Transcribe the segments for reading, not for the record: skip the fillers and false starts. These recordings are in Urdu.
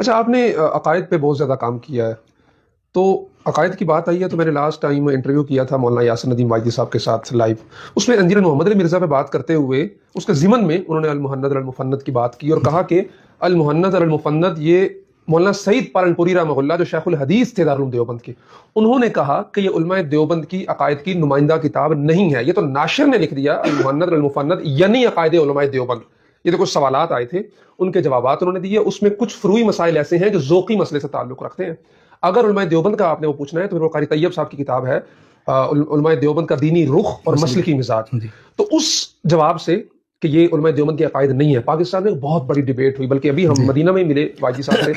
اچھا، آپ نے عقائد پہ بہت زیادہ کام کیا ہے، تو عقائد کی بات آئی ہے تو میں نے لاسٹ ٹائم انٹرویو کیا تھا مولانا یاسر ندیم واجدی صاحب کے ساتھ لائیو. اس میں انجیل محمد علی مرزا پہ بات کرتے ہوئے اس کے ضمن میں انہوں نے المحند المفند کی بات کی اور کہا کہ المحند المفند یہ مولانا سعید پالنپوری رحمہ اللہ جو شیخ الحدیث تھے دارالعلوم دیوبند کے، انہوں نے کہا کہ یہ علماء دیوبند کی عقائد کی نمائندہ کتاب نہیں ہے، یہ تو ناشر نے لکھ دیا المحند المفند یعنی عقائد علماء دیوبند. یہ تو کچھ سوالات آئے تھے، ان کے جوابات انہوں نے دیے. اس میں کچھ فروعی مسائل ایسے ہیں جو ذوقی مسئلے سے تعلق رکھتے ہیں. اگر علماء دیوبند کا آپ نے وہ پوچھنا ہے تو پھر وہ قاری طیب صاحب کی کتاب ہے علماء دیوبند کا دینی رخ اور مسلکی مزاج. تو اس جواب سے کہ یہ علماء دیوبند کی عقائد نہیں ہے، پاکستان میں بہت بڑی ڈیبیٹ ہوئی. بلکہ ابھی ہم مدینہ میں ملے واجدی صاحب سے،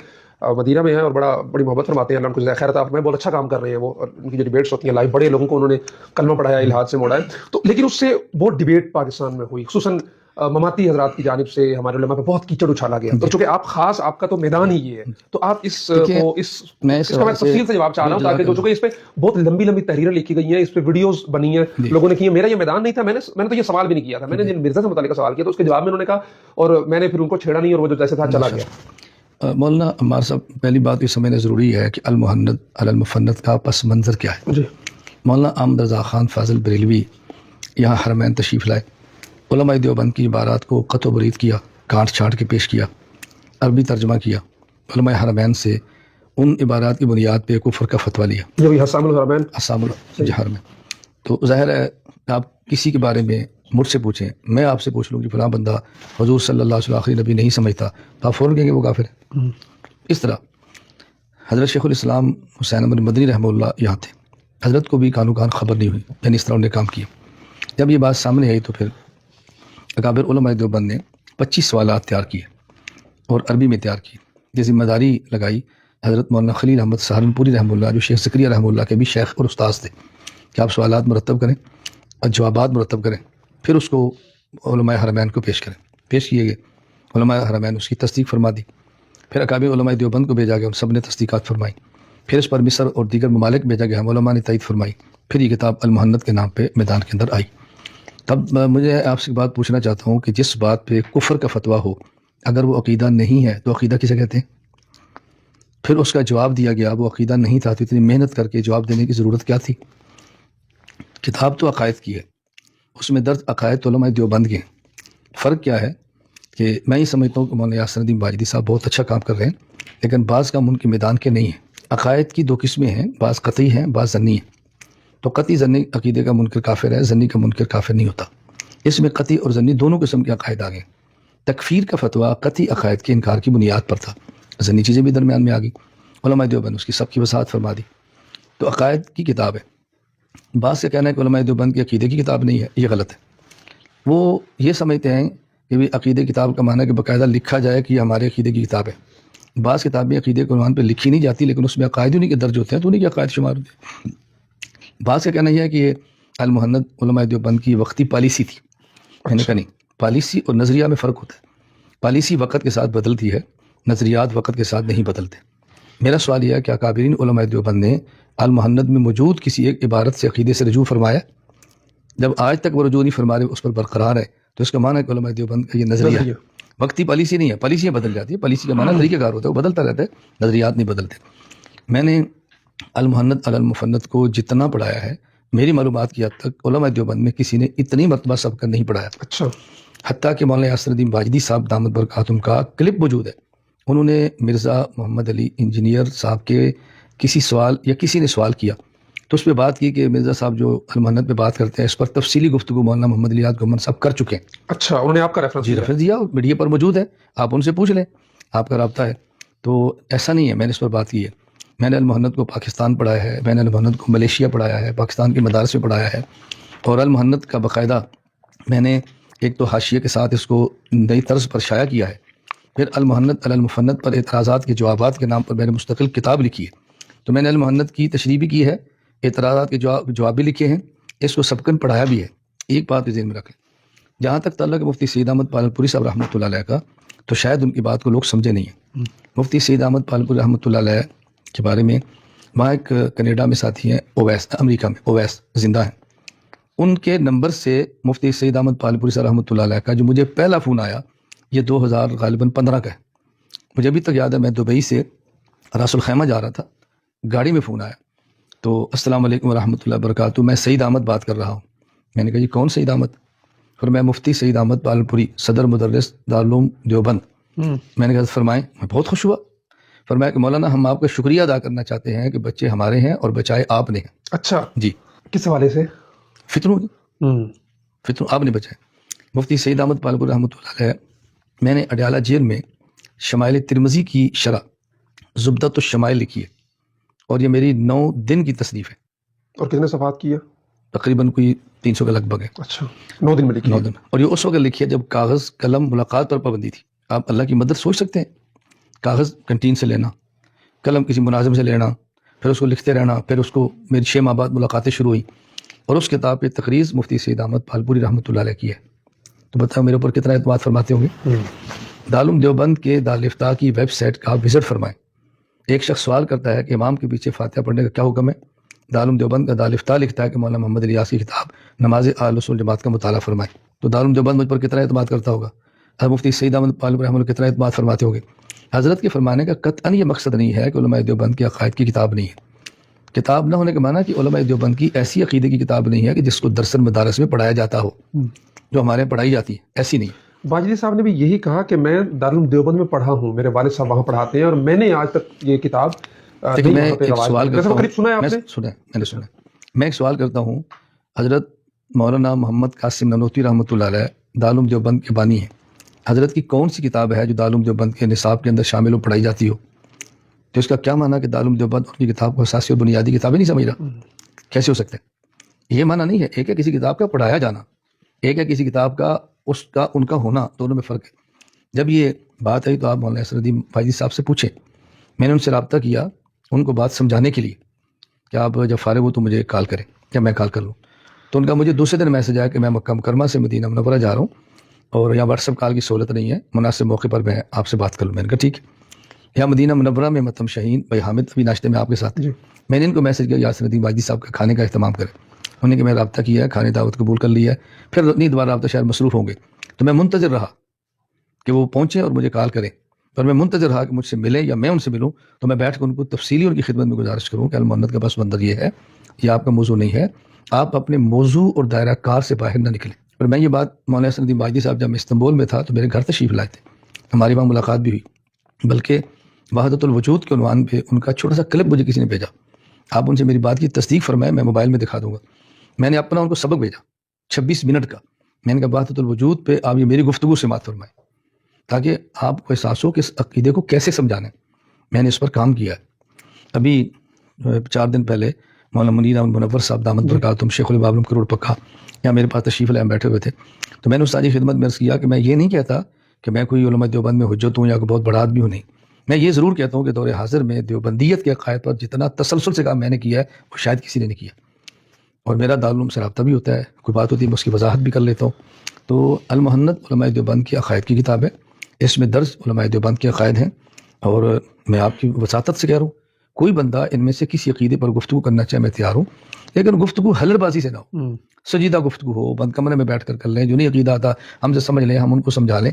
مدینہ میں ہیں اور بڑی محبت فرماتے ہیں، اللہ ان کو جزائے خیر عطا فرمائے، بہت اچھا کام کر رہے ہیں وہ. اور ان کی جو ڈیبیٹس ہوتی ہیں لائیو، بڑے لوگوں کو انہوں نے کلمہ پڑھایا، الہاد سے موڑا ہے. تو لیکن اس سے بہت ڈیبیٹ پاکستان میں ہوئی، خصوصاً مماتی حضرات کی جانب سے ہمارے علماء پہ بہت کیچڑ اچھالا گیا. تو چونکہ آپ کا تو میدان ہی یہ ہے، تو آپ اس میں تفصیل سے جواب چاہ رہا ہوں تاکہ جو چونکہ اس پہ بہت لمبی تحریریں لکھی گئی ہیں، اس پہ ویڈیوز بنی ہیں، لوگوں نے کی ہیں. میرا یہ میدان نہیں تھا، میں نے تو یہ سوال بھی نہیں کیا تھا. میں نے جن مرزا سے متعلق سوال کیا تو اس کے جواب میں انہوں نے کہا اور میں نے پھر ان کو چھیڑا نہیں اور وہ جو جیسے تھا چلا گیا. مولانا عمار صاحب، پہلی بات یہ سمجھنا ضروری ہے کہ المحند المفند کا پس منظر کیا ہے. مولانا احمد رضا خان فاضل بریلوی یہاں حرمین تشریف لائے، علماء دیوبند کی عبارات کو قط و برید کیا، کانٹ چھانٹ کے پیش کیا، عربی ترجمہ کیا، علماء حرمین سے ان عبارات کی بنیاد پہ کفر کا فتویٰ لیا. جو حسام الحرمین حرمین. تو ظاہر ہے آپ کسی کے بارے میں مجھ سے پوچھیں، میں آپ سے پوچھ لوں کہ فلاں بندہ حضور صلی اللہ علیہ وسلم آخری نبی نہیں سمجھتا تو آپ فوراً کہیں گے وہ کافر ہے. اس طرح حضرت شیخ الاسلام حسین احمد مدنی رحمہ اللہ یہاں تھے، حضرت کو بھی کانو کان خبر نہیں ہوئی، یعنی اس طرح انہوں نے کام کیا. جب یہ بات سامنے آئی تو پھر اکابر علماء دیوبند نے 25 سوالات تیار کیے اور عربی میں تیار کیے. یہ ذمہ داری لگائی حضرت مولانا خلیل احمد سہارنپوری رحمہ اللہ جو شیخ زکریا رحمہ اللہ کے بھی شیخ اور استاذ تھے کہ آپ سوالات مرتب کریں اور جوابات مرتب کریں، پھر اس کو علماء حرمین کو پیش کریں. پیش کیے گئے، علماء حرمین اس کی تصدیق فرما دی. پھر اکابر علماء دیوبند کو بھیجا گیا، ان سب نے تصدیقات فرمائی. پھر اس پر مصر اور دیگر ممالک بھیجا گیا، ہم علماء نے تائید فرمائی. پھر یہ کتاب المحند کے نام پہ میدان کے اندر آئی. تب مجھے آپ سے بات پوچھنا چاہتا ہوں کہ جس بات پہ کفر کا فتویٰ ہو، اگر وہ عقیدہ نہیں ہے تو عقیدہ کسے کہتے ہیں؟ پھر اس کا جواب دیا گیا، وہ عقیدہ نہیں تھا تو اتنی محنت کر کے جواب دینے کی ضرورت کیا تھی؟ کتاب تو عقائد کی ہے، اس میں درج عقائد علماء دیوبند کے ہیں. فرق کیا ہے کہ میں یہ سمجھتا ہوں کہ مولانا یاسر ندیم واجدی صاحب بہت اچھا کام کر رہے ہیں، لیکن بعض کام ان کے میدان کے نہیں ہیں. عقائد کی 2 قسمیں ہیں، بعض قطعی ہیں، بعض ظنی ہیں. تو قطعی ظنی عقیدے کا منکر کافر ہے، ظنی کا منکر کافر نہیں ہوتا. اس میں قطعی اور ظنی دونوں قسم کے عقائد آ گئے. تکفیر کا فتویٰ قطعی عقائد کے انکار کی بنیاد پر تھا، ظنی چیزیں بھی درمیان میں آ گئی. علماء دیوبند اس کی سب کی وضاحت فرما دی. تو عقائد کی کتاب ہے. بعض کا کہنا ہے کہ علماء دیوبند کی عقیدے کی کتاب نہیں ہے، یہ غلط ہے. وہ یہ سمجھتے ہیں کہ بھی عقیدے کتاب کا معنی ہے کہ باقاعدہ لکھا جائے کہ یہ ہمارے عقیدے کی کتاب ہے. بعض کتابیں عقیدے کے عنوان پہ لکھی نہیں جاتی لیکن اس میں عقائد انہیں کے درج ہوتے ہیں تو انہیں کے عقائد شمار ہوتے ہیں. بعض کا کہنا یہ ہے کہ یہ المحند علماء دیوبند کی وقتی پالیسی تھی. میں نے کہا نہیں، پالیسی اور نظریہ میں فرق ہوتا ہے. پالیسی وقت کے ساتھ بدلتی ہے، نظریات وقت کے ساتھ نہیں بدلتے. میرا سوال یہ ہے کہ اکابرین علماء دیوبند نے المحند میں موجود کسی ایک عبارت سے عقیدے سے رجوع فرمایا؟ جب آج تک وہ رجوع نہیں فرما رہے، اس پر برقرار ہے، تو اس کا معنی ہے کہ علماء دیوبند کا یہ نظریہ ہے. وقتی پالیسی نہیں ہے، پالیسیاں بدل جاتی ہے. پالیسی کا معنی طریقہ کار ہوتا ہے، وہ بدلتا رہتا ہے، نظریات نہیں بدلتے. میں نے المحند المفند کو جتنا پڑھایا ہے، میری معلومات کی حد تک علماء دیوبند میں کسی نے اتنی مرتبہ سب کر نہیں پڑھایا. اچھا. حتیٰ کہ مولانا یاسر الدین واجدی صاحب دامت برکاتہم کا کلپ موجود ہے. انہوں نے مرزا محمد علی انجینئر صاحب کے کسی سوال یا کسی نے سوال کیا تو اس پہ بات کی کہ مرزا صاحب جو المحند پہ بات کرتے ہیں اس پر تفصیلی گفتگو مولانا محمد علی گومن صاحب کر چکے ہیں. اچھا، انہوں نے آپ کا ریفرنس دیا، میڈیا پر موجود ہے، آپ ان سے پوچھ لیں، آپ کا رابطہ ہے. تو ایسا نہیں ہے میں نے اس پر بات کی ہے. میں نے المحند کو پاکستان پڑھایا ہے، میں نے المحند کو ملیشیا پڑھایا ہے، پاکستان کے مدارس میں پڑھایا ہے. اور المحند کا باقاعدہ میں نے ایک تو حاشیے کے ساتھ اس کو نئی طرز پر شائع کیا ہے. پھر المحند المفند پر اعتراضات کے جوابات کے نام پر میں نے مستقل کتاب لکھی ہے. تو میں نے المحند کی تشریح بھی کی ہے، اعتراضات کے جواب بھی لکھے ہیں، اس کو سبقاً پڑھایا بھی ہے. ایک بات ذہن میں رکھ لیں، جہاں تک تعلق مفتی سید احمد پالنپوری صاحب رحمۃ اللہ علیہ کا، تو شاید ان کی بات کو لوگ سمجھے نہیں ہیں. مفتی سید احمد پالنپوری رحمۃ اللہ علیہ کے بارے میں وہاں ایک کینیڈا میں ساتھی ہیں اویس، امریکہ میں اویس زندہ ہیں. ان کے نمبر سے مفتی سید احمد پالنپوری صاحب رحمۃ اللہ علیہ کا جو مجھے پہلا فون آیا، یہ 2015 کا ہے. مجھے ابھی تک یاد ہے، میں دبئی سے راس الخیمہ جا رہا تھا، گاڑی میں فون آیا تو السلام علیکم ورحمۃ اللہ وبرکاتہ، میں سعید احمد بات کر رہا ہوں۔ میں نے کہا جی کون سعید احمد؟ پھر میں مفتی سعید احمد پالنپوری، صدر مدرس دارالعلوم دیوبند۔ میں نے کہا فرمائیں۔ میں بہت خوش ہوا۔ فرمایا کہ مولانا ہم آپ کا شکریہ ادا کرنا چاہتے ہیں کہ بچے ہمارے ہیں اور بچائے آپ نے ہیں۔ اچھا، جی، کس حوالے سے؟ فطروں آپ نے بچائے۔ مفتی سعید احمد پالنپوری رحمۃ اللہ علیہ، میں نے اڈیالہ جیل میں شمائل ترمذی کی شرح زبدۃ الشمائل لکھی ہے، اور یہ میری 9 دن کی تصنیف ہے، اور کتنے صفحات کی ہے؟ تقریباً کوئی 300 کا لگ بھگ ہے۔ اچھا، 9 دن میں لکھی 9 ہے۔ دن، اور یہ اس وقت لکھی ہے جب کاغذ قلم ملاقات پر پابندی تھی۔ آپ اللہ کی مدد سوچ سکتے ہیں، کاغذ کنٹین سے لینا، قلم کسی مناظم سے لینا، پھر اس کو لکھتے رہنا، پھر اس کو میری 6 ماہ بعد ملاقاتیں شروع ہوئیں، اور اس کتاب پہ تقریر مفتی سعید احمد پالنپوری رحمۃ اللہ علیہ کی ہے۔ تو بتاؤ میرے اوپر کتنا اعتماد فرماتے ہوں گے۔ دارالعلوم دیوبند کے دارالفتاء کی ویب سائٹ کا آپ وزٹ فرمائیں۔ ایک شخص سوال کرتا ہے کہ امام کے پیچھے فاتحہ پڑھنے کا کیا حکم ہے؟ دارالعلوم دیوبند کا دارالفتاء لکھتا ہے کہ مولانا محمد الیاس کی کتاب نماز اہل سنت جماعت کا مطالعہ فرمائیں۔ تو دارالعلوم دیوبند مجھ پر کتنا اعتماد کرتا ہوگا؟ مفتی سعید احمد پالنپوری رحمۃ اللہ کتنا اعتماد فرماتے ہوں گے؟ حضرت کے فرمانے کا قطعاً یہ مقصد نہیں ہے کہ علماء دیوبند کی عقائد کی کتاب نہیں ہے۔ کتاب نہ ہونے کا معنی کہ علماء دیوبند کی ایسی عقیدے کی کتاب نہیں ہے کہ جس کو درس مدارس میں پڑھایا جاتا ہو، جو ہمارے یہاں پڑھائی جاتی ہے، ایسی نہیں۔ باجری صاحب نے بھی یہی کہا کہ میں دارالعلوم دیوبند میں پڑھا ہوں، میرے والد صاحب وہاں پڑھاتے ہیں، اور میں نے آج تک یہ کتاب دیکھیں میں ایک رواج سوال کرتا ہوں، قریب سنا ہے آپ نے؟ میں نے سنا۔ میں ایک سوال کرتا ہوں، حضرت مولانا محمد قاسم نانوتوی رحمۃ اللہ علیہ دارالعلوم دیوبند کے بانی ہیں، حضرت کی کون سی کتاب ہے جو دارالعلوم دیوبند کے نصاب کے اندر شامل ہو، پڑھائی جاتی ہو؟ تو اس کا کیا معنی کہ دارالعلوم دیوبند ان کی کتاب کو اساسی اور بنیادی کتابیں نہیں سمجھ رہا؟ کیسے ہو سکتا ہے؟ یہ معنی نہیں ہے۔ ایک ہے کسی کتاب کا پڑھایا جانا، ایک ہے کسی کتاب کا اس کا ان کا ہونا، دونوں میں فرق ہے۔ جب یہ بات آئی تو آپ مولانا یاسر الدین فائزی صاحب سے پوچھیں۔ میں نے ان سے رابطہ کیا ان کو بات سمجھانے کے لیے کہ آپ جب فارغ ہو تو مجھے کال کریں، کیا میں کال کر لوں؟ تو ان کا مجھے دوسرے دن میسج آیا کہ میں مکہ مکرمہ سے مدینہ منورہ جا رہا ہوں اور یہاں واٹس ایپ کال کی سہولت نہیں ہے، مناسب موقع پر میں آپ سے بات کر لوں۔ میں نے کہا ٹھیک ہے۔ یہاں مدینہ منورہ میں متم شاہین بھائی حامد ابھی ناشتے میں آپ کے ساتھ۔ میں نے ان کو میسج کیا یاسر الدین واجدی صاحب کا کھانے کا اہتمام کریں۔ انہوں نے کہ میں رابطہ کیا ہے، کھانے دعوت قبول کر لی ہے، پھر نہیں دوبارہ رابطہ شاید مصروف ہوں گے۔ تو میں منتظر رہا کہ وہ پہنچیں اور مجھے کال کریں، اور میں منتظر رہا کہ مجھ سے ملیں یا میں ان سے ملوں، تو میں بیٹھ کر ان کو تفصیلی ان کی خدمت میں گزارش کروں کہ المحنت کا پس منظر یہ ہے، یہ آپ کا موضوع نہیں ہے، آپ اپنے موضوع اور دائرہ کار سے باہر نہ نکلیں۔ اور میں یہ بات مولانا یاسر الدین واجدی صاحب جب میں استنبول میں تھا تو میرے گھر تشریف لائے تھے، ہماری وہاں ملاقات بھی ہوئی، بلکہ وحدت الوجود کے عنوان پہ ان کا چھوٹا سا کلپ مجھے کسی نے بھیجا۔ آپ ان سے میری بات کی تصدیق فرمائیں، میں موبائل میں دکھا دوں گا۔ میں نے اپنا ان کو سبق بھیجا 26 منٹ کا۔ میں نے کہا وحدت الوجود پہ آپ یہ میری گفتگو سے مات فرمائیں تاکہ آپ کو احساس ہو کہ اس عقیدے کو کیسے سمجھانا ہے۔ میں نے اس پر کام کیا ہے۔ ابھی 4 دن پہلے مولانا منیر احمد منور صاحب دامت برکاتہم شیخ البابلم کروڑ پکا یہاں میرے پاس تشریف لائے بیٹھے ہوئے تھے، تو میں نے استاد کی خدمت میں عرض کیا کہ میں یہ نہیں کہتا کہ میں کوئی علماء دیوبند میں حجت ہوں یا کوئی بہت بڑا آدمی ہوں، نہیں، میں یہ ضرور کہتا ہوں کہ دور حاضر میں دیوبندیت کے عقائد پر جتنا تسلسل سے کام میں نے کیا ہے وہ شاید کسی نے نہیں کیا، اور میرا دارالعلوم سے رابطہ بھی ہوتا ہے، کوئی بات ہوتی ہے میں اس کی وضاحت بھی کر لیتا ہوں۔ تو المحنت علماء دیوبند کی عقائد کی کتاب ہے، اس میں درج علماء دیوبند کے عقائد ہیں، اور میں آپ کی وساطت سے کہہ رہا ہوں کوئی بندہ ان میں سے کسی عقیدے پر گفتگو کرنا چاہے میں تیار ہوں، لیکن گفتگو حلر بازی سے نہ ہو، سجیدہ گفتگو ہو، بند کمرے میں بیٹھ کر لیں، جو نہیں عقیدہ آتا ہم سے سمجھ لیں، ہم ان کو سمجھا لیں،